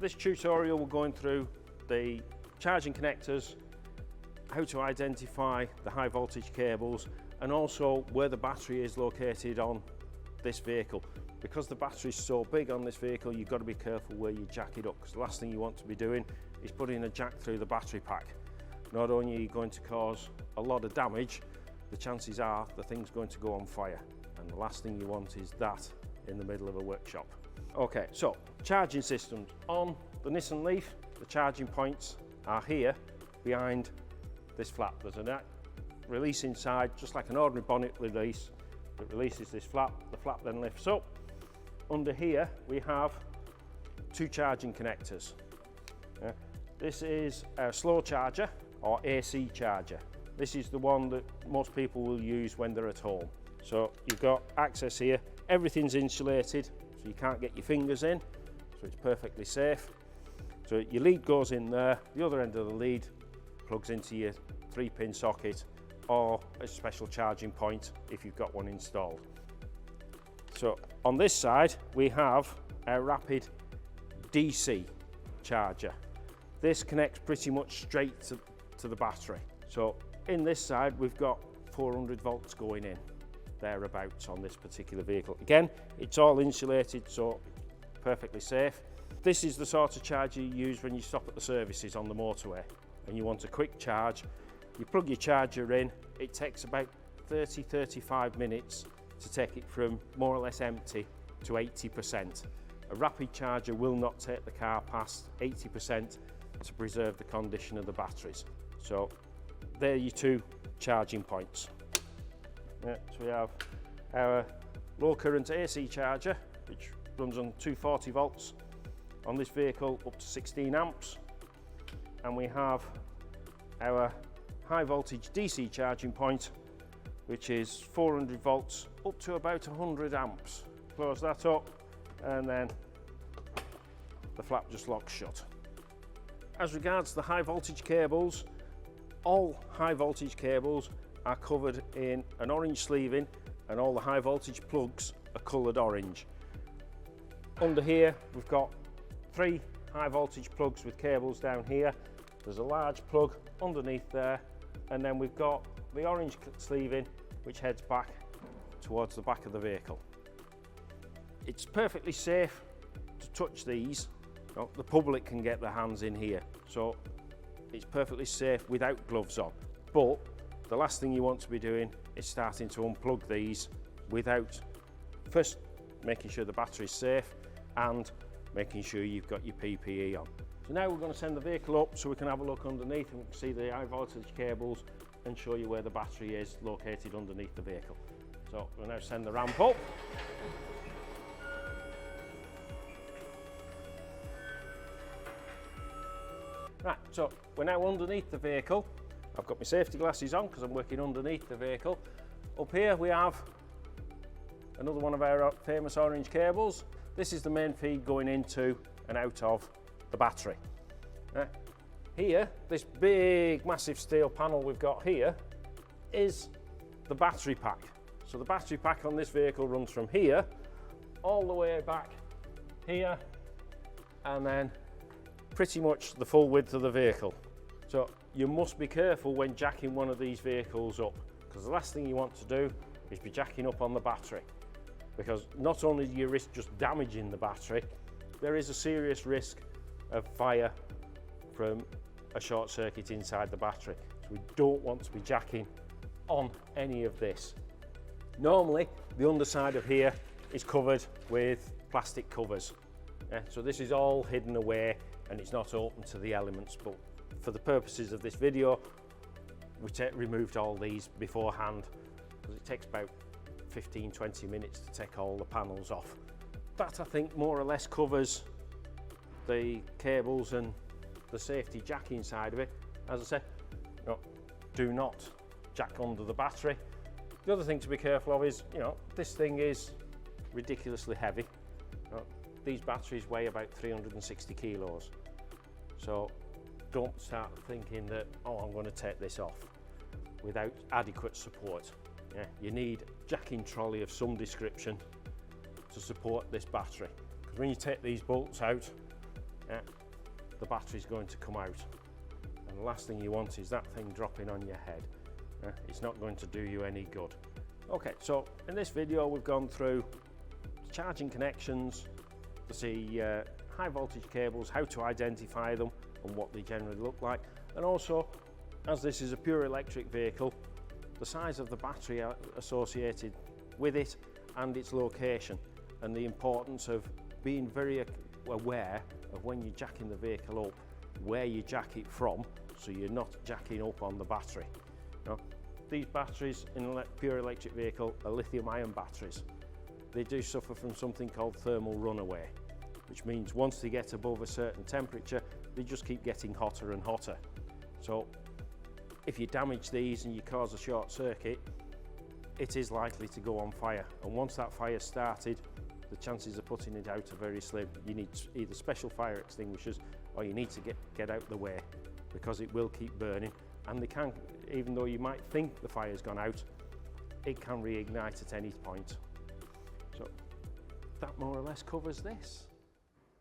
This tutorial we're going through the charging connectors, how to identify the high voltage cables, and also where the battery is located on this vehicle. Because the battery is so big on this vehicle, you've got to be careful where you jack it up, because the last thing you want to be doing is putting a jack through the battery pack. Not only are you going to cause a lot of damage, the chances are the thing's going to go on fire, and the last thing you want is that in the middle of a workshop. Okay, so charging systems. On the Nissan Leaf, the charging points are here behind this flap. There's a release inside, just like an ordinary bonnet release. It releases this flap, the flap then lifts up. Under here we have two charging connectors. This is a slow charger or AC charger. This is the one that most people will use when they're at home. So you've got access here, everything's insulated, so you can't get your fingers in, so it's perfectly safe. So your lead goes in there, the other end of the lead plugs into your 3-pin socket or a special charging point if you've got one installed. So on this side we have a rapid DC charger. This connects pretty much straight to the battery. So in this side we've got 400 volts going in, thereabouts on this particular vehicle. Again, it's all insulated, so perfectly safe. This is the sort of charger you use when you stop at the services on the motorway and you want a quick charge. You plug your charger in, it takes about 30-35 minutes to take it from more or less empty to 80%. A rapid charger will not take the car past 80% to preserve the condition of the batteries. So there are your two charging points. So we have our low current AC charger, which runs on 240 volts on this vehicle up to 16 amps, and we have our high voltage DC charging point, which is 400 volts up to about 100 amps. Close that up and then the flap just locks shut. As regards the high voltage cables, all high voltage cables are covered in an orange sleeving, and all the high voltage plugs are coloured orange. Under here we've got 3 high voltage plugs with cables down here. There's a large plug underneath there, and then we've got the orange sleeving which heads back towards the back of the vehicle. It's perfectly safe to touch these. The public can get their hands in here, so it's perfectly safe without gloves on. But the last thing you want to be doing is starting to unplug these without first making sure the battery is safe and making sure you've got your PPE on. So now we're going to send the vehicle up so we can have a look underneath and we can see the high voltage cables and show you where the battery is located underneath the vehicle. So we'll now send the ramp up. Right, so we're now underneath the vehicle. I've got my safety glasses on because I'm working underneath the vehicle. Up here we have another one of our famous orange cables. This is the main feed going into and out of the battery. Here, this big massive steel panel we've got here is the battery pack. So the battery pack on this vehicle runs from here all the way back here and then pretty much the full width of the vehicle. So you must be careful when jacking one of these vehicles up, because the last thing you want to do is be jacking up on the battery, because not only do you risk just damaging the battery, there is a serious risk of fire from a short circuit inside the battery. So we don't want to be jacking on any of this. Normally the underside of here is covered with plastic covers. So this is all hidden away and it's not open to the elements, but for the purposes of this video we removed all these beforehand because it takes about 15-20 minutes to take all the panels off. That I think more or less covers the cables and the safety jacking side of it. As I said, do not jack under the battery. The other thing to be careful of is, this thing is ridiculously heavy. These batteries weigh about 360 kilos. So don't start thinking that, I'm going to take this off without adequate support. You need a jacking trolley of some description to support this battery. Because when you take these bolts out, the battery's going to come out. And the last thing you want is that thing dropping on your head. It's not going to do you any good. Okay, so in this video we've gone through charging connections to see high voltage cables, how to identify them and what they generally look like, and also, as this is a pure electric vehicle, the size of the battery associated with it and its location, and the importance of being very aware of when you're jacking the vehicle up, where you jack it from, so you're not jacking up on the battery. Now, these batteries in a pure electric vehicle are lithium-ion batteries. They do suffer from something called thermal runaway, which means once they get above a certain temperature, they just keep getting hotter and hotter. So if you damage these and you cause a short circuit, it is likely to go on fire. And once that fire's started, the chances of putting it out are very slim. You need either special fire extinguishers or you need to get out the way, because it will keep burning. And they can, even though you might think the fire's gone out, it can reignite at any point. So that more or less covers this.